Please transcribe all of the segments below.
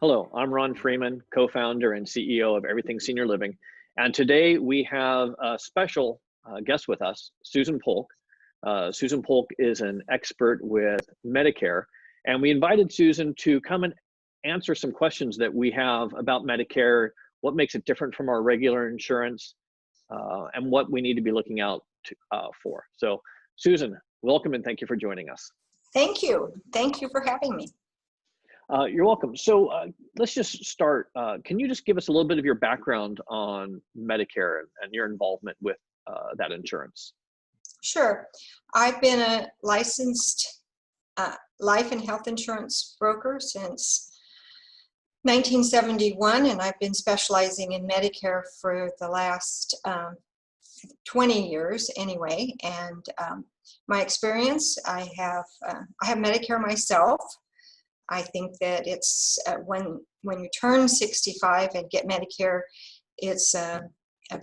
Hello, I'm Ron Freeman, co-founder and CEO of Everything Senior Living. And today we have a special guest with us, Susan Polk. Susan Polk is an expert with Medicare, and we invited Susan to come and answer some questions that we have about Medicare, what makes it different from our regular insurance, and what we need to be looking out for. So Susan, welcome and thank you for joining us. Thank you. Thank you for having me. You're welcome. So let's just start. Can you just give us a little bit of your background on Medicare and your involvement with that insurance? Sure. I've been a licensed life and health insurance broker since 1971, and I've been specializing in Medicare for the last 20 years anyway. And my experience, I have Medicare myself. I think that it's when you turn 65 and get Medicare, it's a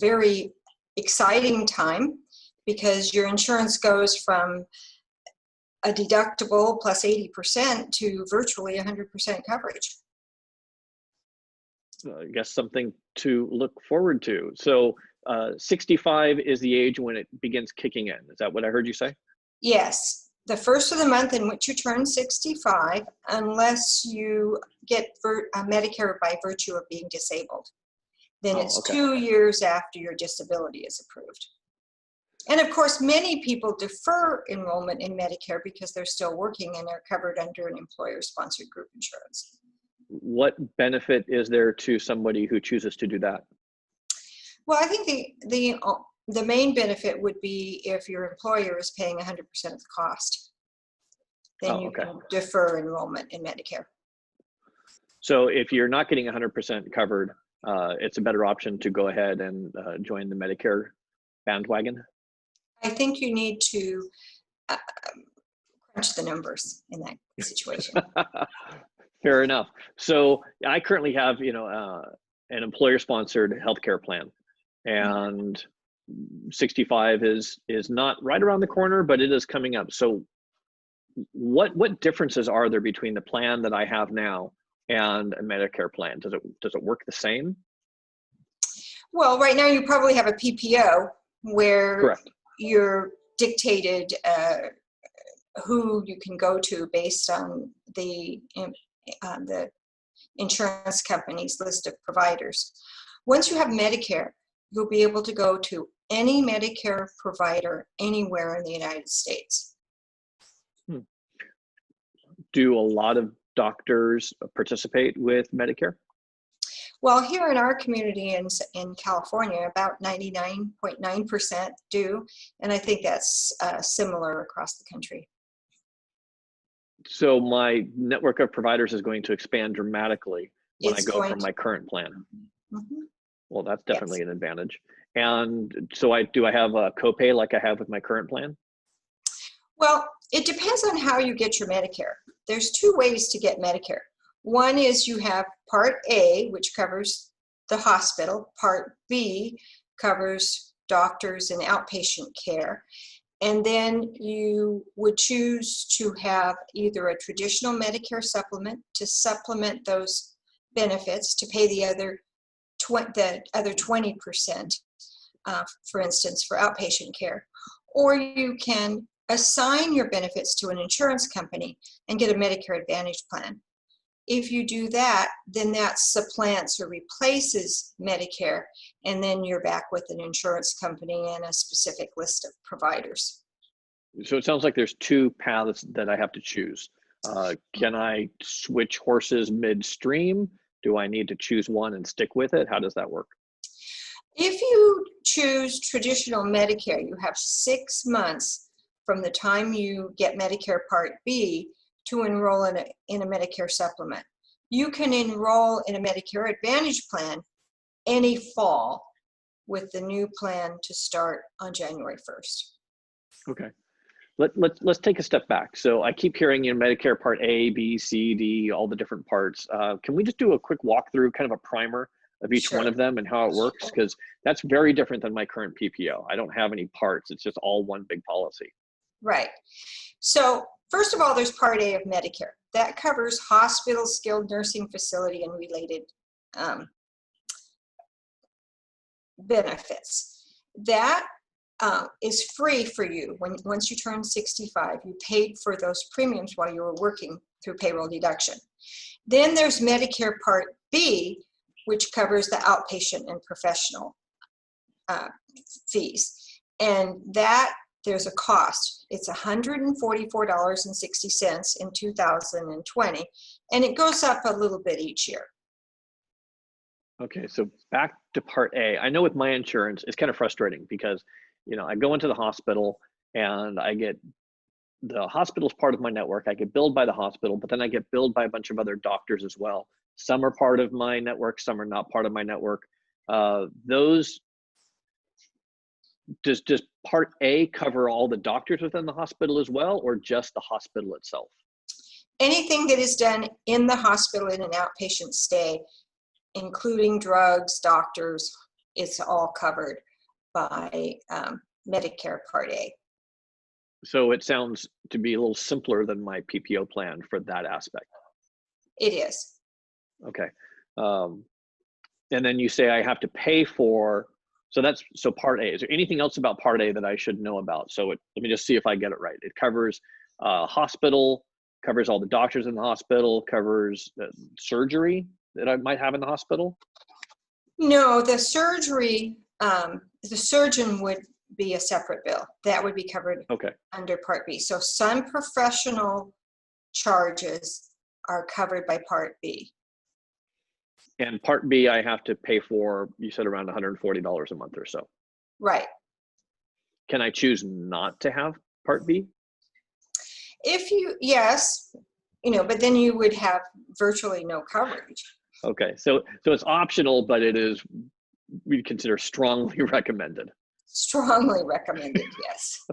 very exciting time because your insurance goes from a deductible plus 80% to virtually 100% coverage. I guess something to look forward to. So 65 is the age when it begins kicking in. Is that what I heard you say? Yes. The first of the month in which you turn 65, unless you get Medicare by virtue of being disabled. Then it's okay. 2 years after your disability is approved. And of course, many people defer enrollment in Medicare because they're still working and they're covered under an employer-sponsored group insurance. What benefit is there to somebody who chooses to do that? Well, I think the main benefit would be if your employer is paying 100% of the cost. Then you can defer enrollment in Medicare. So if you're not getting 100% covered, it's a better option to go ahead and join the Medicare bandwagon? I think you need to crunch the numbers in that situation. Fair enough. So I currently have, an employer-sponsored healthcare plan, and 65 is not right around the corner, but it is coming up. So what differences are there between the plan that I have now and a Medicare plan? Does it work the same? Well, right now you probably have a PPO where Correct. You're dictated who you can go to based on the insurance company's list of providers. Once you have Medicare, you'll be able to go to any Medicare provider anywhere in the United States. Do a lot of doctors participate with Medicare? Well, here in our community in California, about 99.9% do, and I think that's similar across the country. So my network of providers is going to expand dramatically when I go from my current plan. Mm-hmm. Well, that's definitely an advantage. And so do I have a copay like I have with my current plan? Well, it depends on how you get your Medicare. There's two ways to get Medicare. One is you have Part A, which covers the hospital. Part B covers doctors and outpatient care. And then you would choose to have either a traditional Medicare supplement to supplement those benefits to pay the other 20%, for instance, for outpatient care. Or you can assign your benefits to an insurance company and get a Medicare Advantage plan. If you do that, then that supplants or replaces Medicare, and then you're back with an insurance company and a specific list of providers. So it sounds like there's two paths that I have to choose. Can I switch horses midstream? Do I need to choose one and stick with it? How does that work? If you choose traditional Medicare, you have 6 months from the time you get Medicare Part B to enroll in a Medicare supplement. You can enroll in a Medicare Advantage plan any fall with the new plan to start on January 1st. Okay. Let's take a step back. So I keep hearing Medicare Part A, B, C, D, all the different parts. Can we just do a quick walkthrough, kind of a primer of each one of them and how it works? Because that's very different than my current PPO. I don't have any parts. It's just all one big policy. Right. So first of all, there's Part A of Medicare. That covers hospital, skilled nursing facility, and related benefits. That is free for you once you turn 65. You paid for those premiums while you were working through payroll deduction. Then there's Medicare Part B, which covers the outpatient and professional fees. And that there's a cost. It's $144.60 in 2020, and it goes up a little bit each year. Okay, so back to Part A. I know with my insurance, it's kind of frustrating because, you know, I go into the hospital and the hospital's part of my network. I get billed by the hospital, but then I get billed by a bunch of other doctors as well. Some are part of my network, some are not part of my network. Does Part A cover all the doctors within the hospital as well, or just the hospital itself? Anything that is done in the hospital in an outpatient stay, including drugs, doctors, it's all covered by Medicare Part A. So it sounds to be a little simpler than my PPO plan for that aspect. It is. Okay. And then you say I have to pay for, so Part A. Is there anything else about Part A that I should know about? So let me just see if I get it right. It covers hospital, covers all the doctors in the hospital, covers surgery that I might have in the hospital? No, the surgery, the surgeon would be a separate bill. That would be covered under Part B. So some professional charges are covered by Part B. And Part B, I have to pay for, you said around $140 a month or so. Right. Can I choose not to have Part B? Yes, but then you would have virtually no coverage. Okay, so it's optional, but it is, we'd consider strongly recommended. Strongly recommended, yes.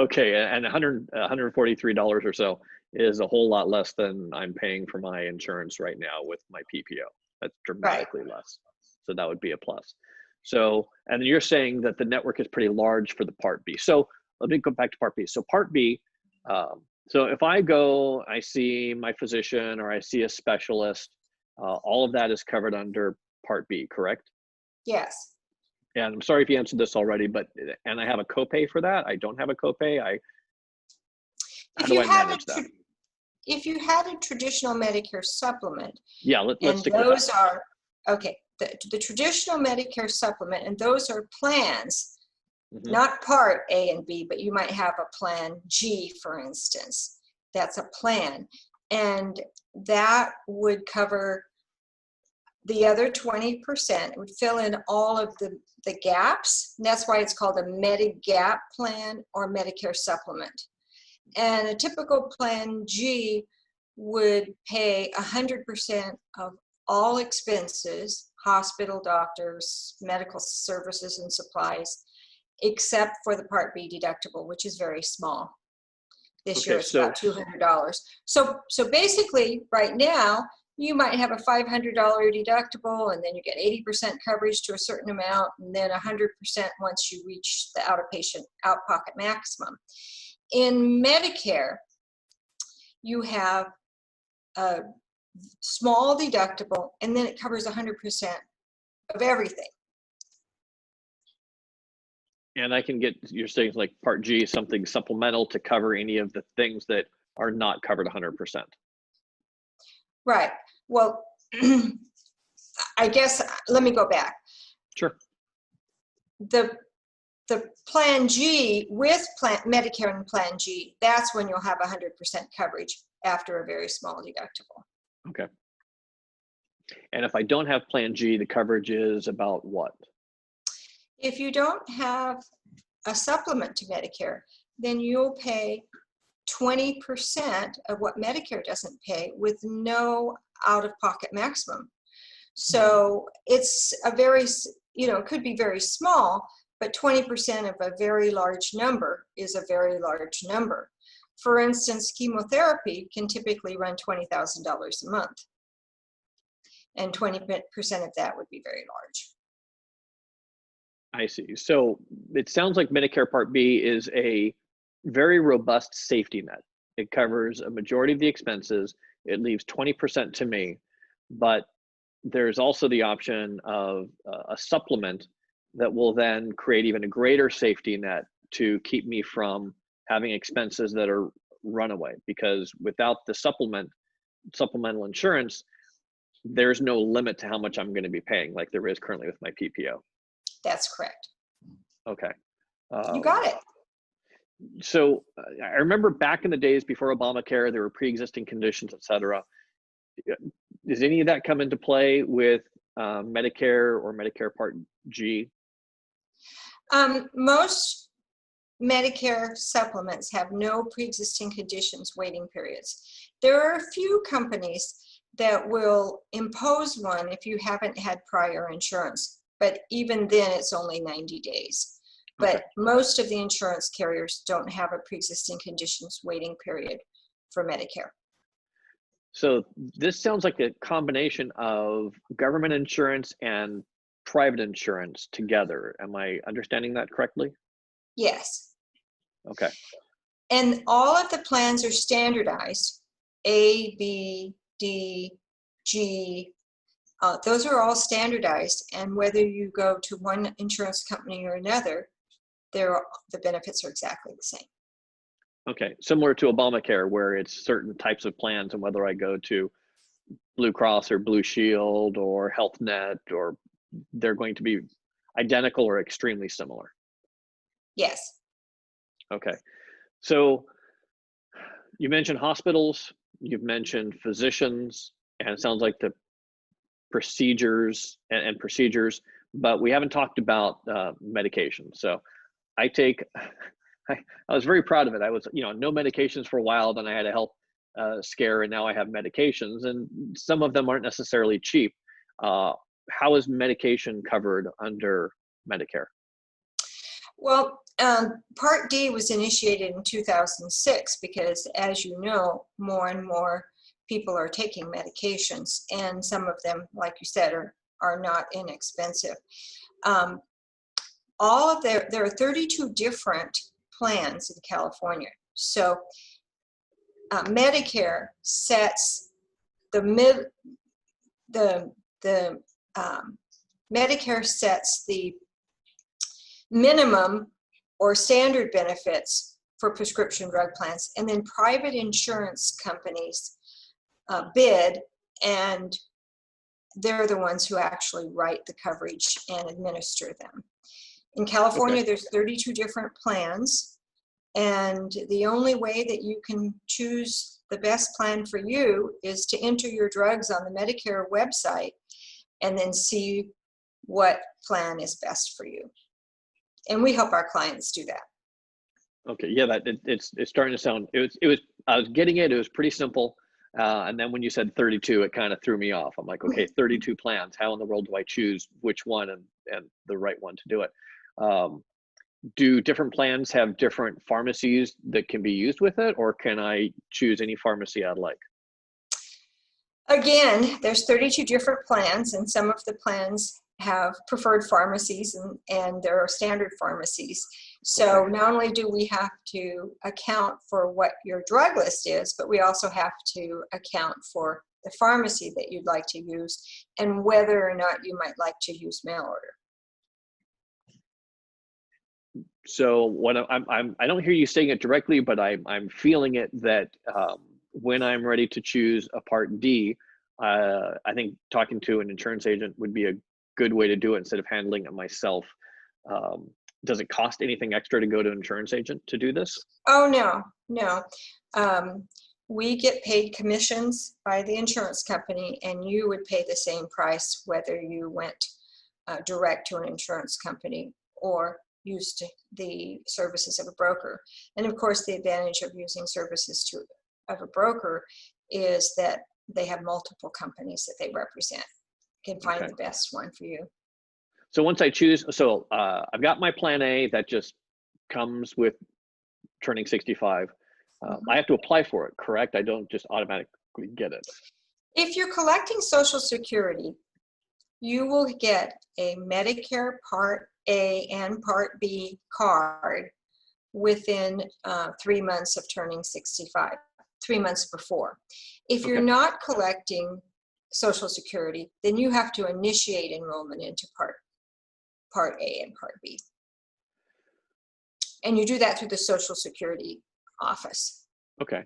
Okay, and $143 or so is a whole lot less than I'm paying for my insurance right now with my PPO. That's dramatically less. So that would be a plus. So, and you're saying that the network is pretty large for the Part B. So let me go back to Part B. So Part B, so if I go, I see my physician or I see a specialist, all of that is covered under Part B, correct? Yes. And I'm sorry if you answered this already, and I have a copay for that? I don't have a copay? How do I manage that? If you had a traditional Medicare supplement, yeah, let's stick with those that. The traditional Medicare supplement, and those are plans, not Part A and B, but you might have a Plan G, for instance. That's a plan, and that would cover the other 20%. It would fill in all of the gaps, and that's why it's called a Medigap plan or Medicare supplement. And a typical Plan G would pay 100% of all expenses, hospital, doctors, medical services, and supplies, except for the Part B deductible, which is very small. This year it's about $200. So basically, right now, you might have a $500 deductible, and then you get 80% coverage to a certain amount, and then 100% once you reach the out-of-pocket maximum. In Medicare, you have a small deductible, and then it covers 100% of everything. And I can get, you're saying like Part G, something supplemental to cover any of the things that are not covered 100%. Right. Well, I guess, let me go back. Sure. The Plan G with Medicare and Plan G, that's when you'll have 100% coverage after a very small deductible. Okay. And if I don't have Plan G, the coverage is about what? If you don't have a supplement to Medicare, then you'll pay 20% of what Medicare doesn't pay with no out-of-pocket maximum. So it's a very, it could be very small, but 20% of a very large number is a very large number. For instance, chemotherapy can typically run $20,000 a month, and 20% of that would be very large. I see. So it sounds like Medicare Part B is a very robust safety net. It covers a majority of the expenses. It leaves 20% to me, but there's also the option of a supplement that will then create even a greater safety net to keep me from having expenses that are runaway. Because without the supplemental insurance, there's no limit to how much I'm going to be paying, like there is currently with my PPO. That's correct. Okay. You got it. So I remember back in the days before Obamacare, there were pre-existing conditions, et cetera. Does any of that come into play with Medicare or Medicare Part G? Most Medicare supplements have no pre-existing conditions waiting periods. There are a few companies that will impose one if you haven't had prior insurance, but even then it's only 90 days. But Okay. most of the insurance carriers don't have a pre-existing conditions waiting period for Medicare. So this sounds like a combination of government insurance and private insurance together. Am I understanding that correctly? Yes. Okay. And all of the plans are standardized. A, B, D, G, those are all standardized. And whether you go to one insurance company or another, the benefits are exactly the same. Okay. Similar to Obamacare, where it's certain types of plans and whether I go to Blue Cross or Blue Shield or Health Net, or they're going to be identical or extremely similar. Yes. Okay. So you mentioned hospitals, you've mentioned physicians, and it sounds like the procedures and procedures, but we haven't talked about medication. So I take, I was very proud of it. I was, no medications for a while, then I had a health scare, and now I have medications, and some of them aren't necessarily cheap. How is medication covered under Medicare? Well, Part D was initiated in 2006 because, as you know, more and more people are taking medications, and some of them, like you said, are not inexpensive. There are 32 different plans in California. So Medicare sets Medicare sets the minimum or standard benefits for prescription drug plans, and then private insurance companies bid, and they're the ones who actually write the coverage and administer them. In California, Okay. there's 32 different plans, and the only way that you can choose the best plan for you is to enter your drugs on the Medicare website and then see what plan is best for you. And we help our clients do that. Okay, yeah, it's starting to sound. It was. I was getting it. It was pretty simple, and then when you said 32, it kind of threw me off. I'm like, okay, 32 plans. How in the world do I choose which one and the right one to do it? Do different plans have different pharmacies that can be used with it, or can I choose any pharmacy I'd like? Again, there's 32 different plans, and some of the plans have preferred pharmacies, and there are standard pharmacies. So Okay. not only do we have to account for what your drug list is, but we also have to account for the pharmacy that you'd like to use and whether or not you might like to use mail order. So what I don't hear you saying it directly, but I'm feeling it that when I'm ready to choose a Part D, I think talking to an insurance agent would be a good way to do it instead of handling it myself. Does it cost anything extra to go to an insurance agent to do this? Oh, no. We get paid commissions by the insurance company, and you would pay the same price whether you went direct to an insurance company or used the services of a broker. And of course, the advantage of using services of a broker is that they have multiple companies that they represent. You can find Okay. the best one for you. So once I choose, so I've got my plan A that just comes with turning 65. I have to apply for it, correct? I don't just automatically get it. If you're collecting Social Security, you will get a Medicare Part A and Part B card within 3 months of turning 65, 3 months before. If you're Okay. not collecting Social Security, then you have to initiate enrollment into Part A and Part B. And you do that through the Social Security office. Okay.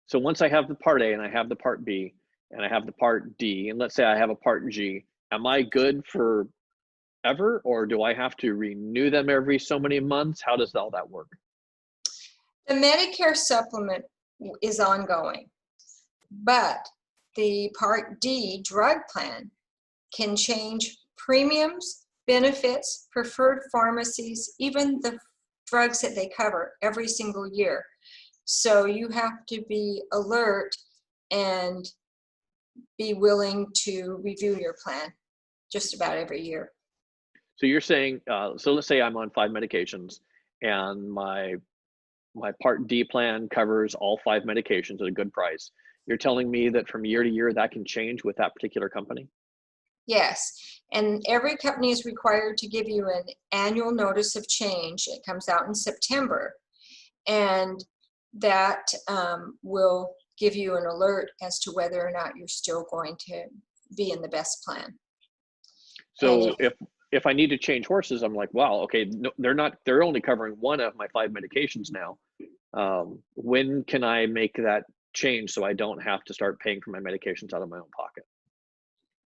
So once I have the Part A and I have the Part B and I have the Part D, and let's say I have a Part G, am I good for ever, or do I have to renew them every so many months? How does all that work? The Medicare supplement is ongoing, but the Part D drug plan can change premiums, benefits, preferred pharmacies, even the drugs that they cover every single year. So you have to be alert and be willing to review your plan just about every year. So you're saying, so let's say I'm on 5 medications and my Part D plan covers all 5 medications at a good price. You're telling me that from year to year that can change with that particular company? Yes, and every company is required to give you an annual notice of change. It comes out in September, and that will give you an alert as to whether or not you're still going to be in the best plan. So if I need to change horses, I'm like, wow, okay, no, they're only covering one of my 5 medications now. When can I make that change so I don't have to start paying for my medications out of my own pocket?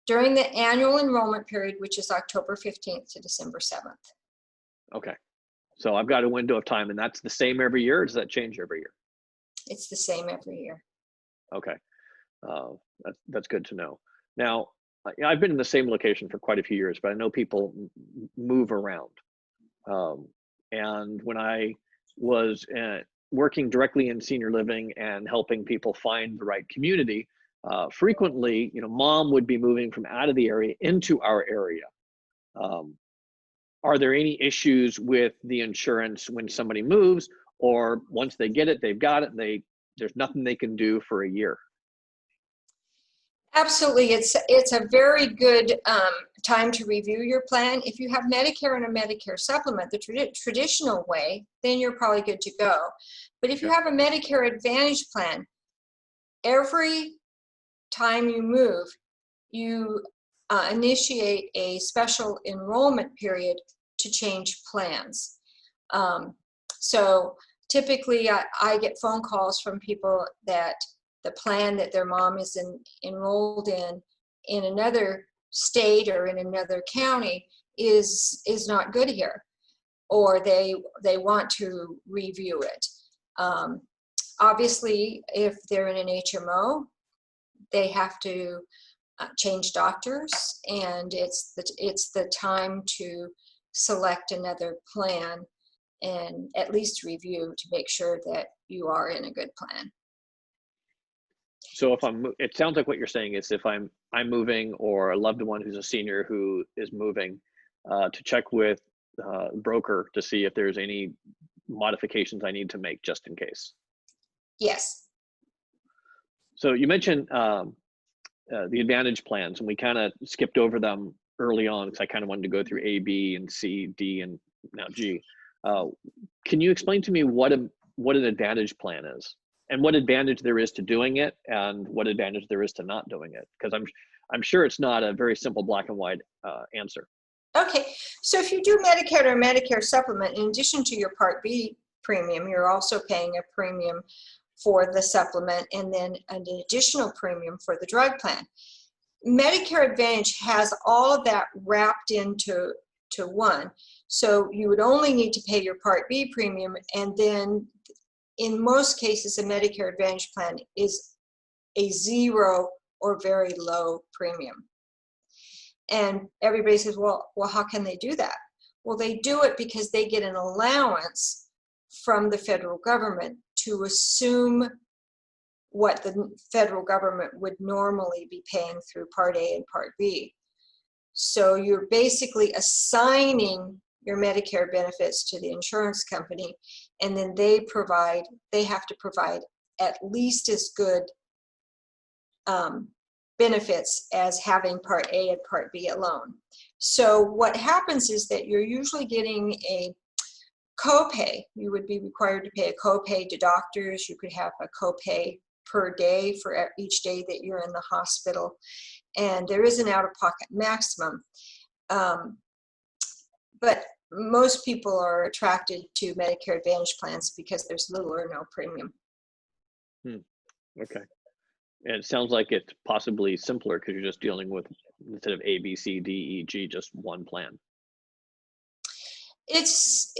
During the annual enrollment period, which is October 15th to December 7th. Okay. So I've got a window of time, and that's the same every year, or does that change every year? It's the same every year. Okay. That's good to know. Now, I've been in the same location for quite a few years, but I know people move around. And when I was working directly in senior living and helping people find the right community, frequently, mom would be moving from out of the area into our area. Are there any issues with the insurance when somebody moves, or once they get it, they've got it, and there's nothing they can do for a year? Absolutely, it's a very good time to review your plan. If you have Medicare and a Medicare supplement, the traditional way, then you're probably good to go. But if you have a Medicare Advantage plan, every time you move, you initiate a special enrollment period to change plans. So typically I get phone calls from people that the plan that their mom is enrolled in another state or in another county is not good here, or they want to review it. Obviously, if they're in an HMO, they have to change doctors, and it's the time to select another plan and at least review to make sure that you are in a good plan. So it sounds like what you're saying is if I'm moving, or a loved one who's a senior who is moving, to check with broker to see if there's any modifications I need to make just in case. Yes. So you mentioned the Advantage plans, and we kind of skipped over them early on because I kind of wanted to go through A, B, and C, D, and now G. Can you explain to me what an Advantage plan is, and what advantage there is to doing it, and what advantage there is to not doing it? Because I'm sure it's not a very simple black and white answer. Okay, so if you do Medicare or Medicare supplement, in addition to your Part B premium, you're also paying a premium for the supplement and then an additional premium for the drug plan. Medicare Advantage has all of that wrapped into one. So you would only need to pay your Part B premium, and then in most cases a Medicare Advantage plan is a zero or very low premium. And everybody says, well, how can they do that? Well, they do it because they get an allowance from the federal government to assume what the federal government would normally be paying through Part A and Part B. So you're basically assigning your Medicare benefits to the insurance company, and then they have to provide at least as good benefits as having Part A and Part B alone. So what happens is that you're usually getting a copay. You would be required to pay a copay to doctors. You could have a copay per day for each day that you're in the hospital. And there is an out-of-pocket maximum. But most people are attracted to Medicare Advantage plans because there's little or no premium. Okay. And it sounds like it's possibly simpler because you're just dealing with, instead of A, B, C, D, E, G, just one plan. It's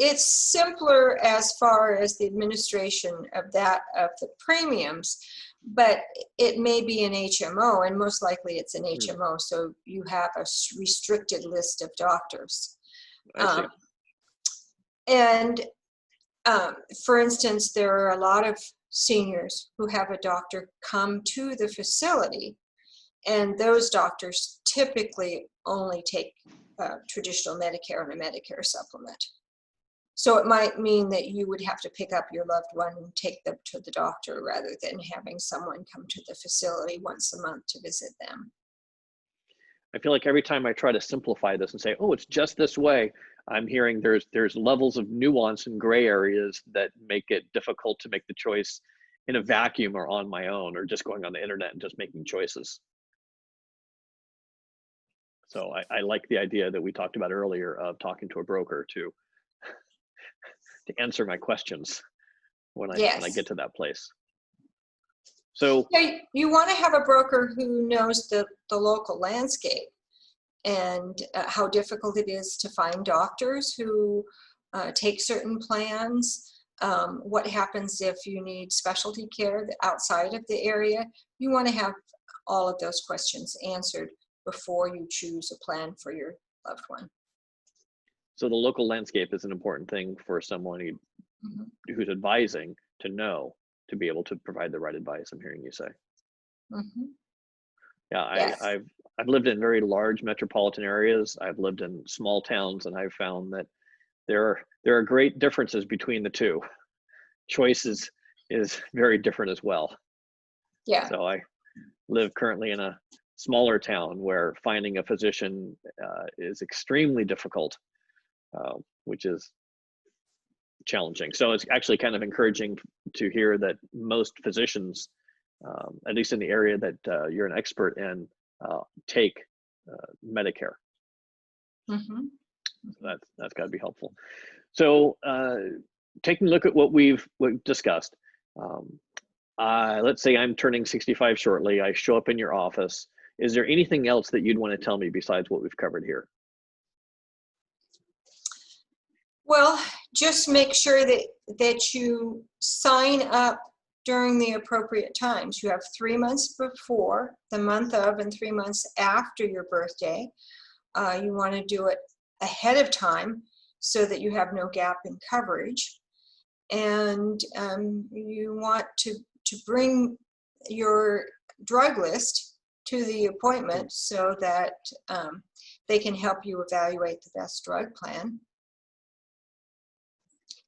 simpler as far as the administration of the premiums, but it may be an HMO, and most likely it's an HMO. So you have a restricted list of doctors. I see. And for instance, there are a lot of seniors who have a doctor come to the facility, and those doctors typically only take traditional Medicare and a Medicare supplement. So it might mean that you would have to pick up your loved one and take them to the doctor rather than having someone come to the facility once a month to visit them. I feel like every time I try to simplify this and say, oh, it's just this way, I'm hearing there's levels of nuance and gray areas that make it difficult to make the choice in a vacuum or on my own, or just going on the internet and just making choices. So I like the idea that we talked about earlier of talking to a broker to answer my questions when I get to that place. So you want to have a broker who knows the local landscape and how difficult it is to find doctors who take certain plans. What happens if you need specialty care outside of the area? You want to have all of those questions answered before you choose a plan for your loved one. So the local landscape is an important thing for someone who's advising to know, to be able to provide the right advice, I'm hearing you say. Yeah, Yes. I've lived in very large metropolitan areas. I've lived in small towns, and I've found that there are great differences between the two. Choice is very different as well. Yeah. So I live currently in a smaller town where finding a physician is extremely difficult, which is challenging. So it's actually kind of encouraging to hear that most physicians, at least in the area that you're an expert in, take Medicare. So that's got to be helpful. So taking a look at what we've discussed, let's say I'm turning 65 shortly. I show up in your office. Is there anything else that you'd want to tell me besides what we've covered here? Well, just make sure that you sign up during the appropriate times. You have 3 months before, the month of, and 3 months after your birthday. You want to do it ahead of time so that you have no gap in coverage. And you want to bring your drug list to the appointment so that they can help you evaluate the best drug plan.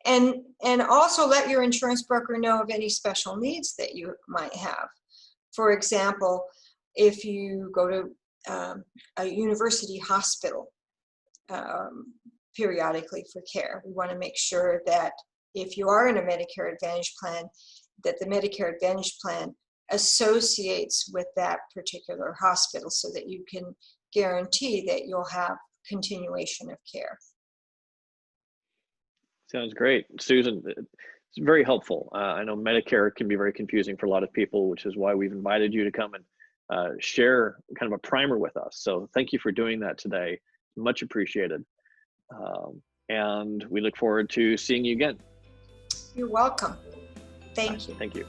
And also let your insurance broker know of any special needs that you might have. For example, if you go to a university hospital periodically for care, we want to make sure that if you are in a Medicare Advantage plan, that the Medicare Advantage plan associates with that particular hospital so that you can guarantee that you'll have continuation of care. Sounds great. Susan, it's very helpful. I know Medicare can be very confusing for a lot of people, which is why we've invited you to come and share kind of a primer with us. So thank you for doing that today. Much appreciated. And we look forward to seeing you again. You're welcome. Thank you. Thank you.